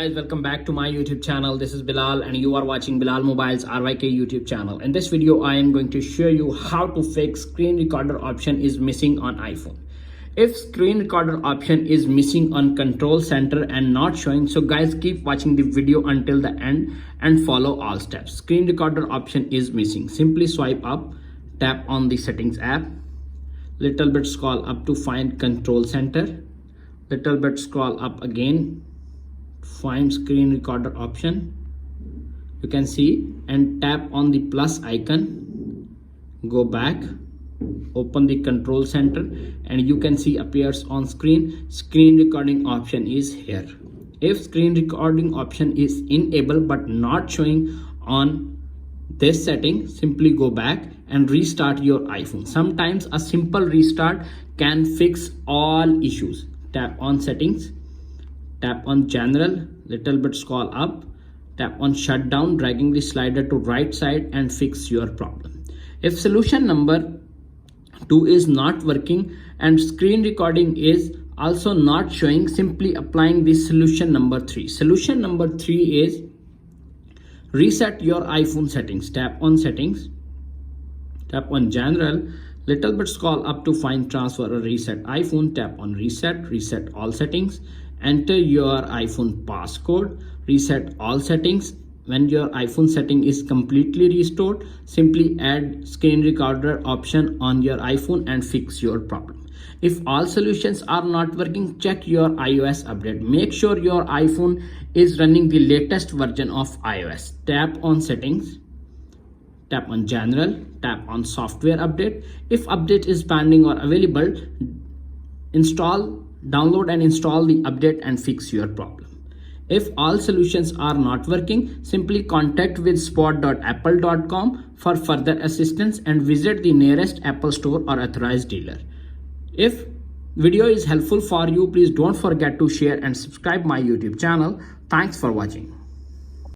Guys, welcome back to my YouTube channel. This is Bilal and you are watching Bilal Mobile's RYK YouTube channel. In this video, I am going to show you how to fix screen recorder option is missing on iPhone. If screen recorder option is missing on control center and not showing, so guys, keep watching the video until the end and follow all steps. Screen recorder option is missing. Simply swipe up, tap on the settings app, little bit scroll up to find control center, little bit scroll up again, find screen recorder option, you can see, and tap on the plus icon, go back, open the control center, and you can see appears on screen recording option is here. If screen recording option is enabled but not showing on this setting, simply go back and restart your iPhone. Sometimes a simple restart can fix all issues. Tap on settings, tap on general, little bit scroll up, tap on shutdown, dragging the slider to right side and fix your problem. If solution number 2 is not working and screen recording is also not showing, simply applying the solution number 3. Solution number 3 is reset your iPhone settings. Tap on settings, tap on general, little bit scroll up to find transfer or reset iPhone, tap on reset all settings, enter your iPhone passcode, reset all settings. When your iPhone setting is completely restored, simply add screen recorder option on your iPhone and fix your problem. If all solutions are not working, check your iOS update. Make sure your iPhone is running the latest version of iOS. Tap on settings, tap on general, tap on software update. If update is pending or available, download and install the update and fix your problem. If all solutions are not working, simply contact with support.apple.com for further assistance and visit the nearest Apple store or authorized dealer. If video is helpful for you, please don't forget to share and subscribe my YouTube channel. Thanks for watching.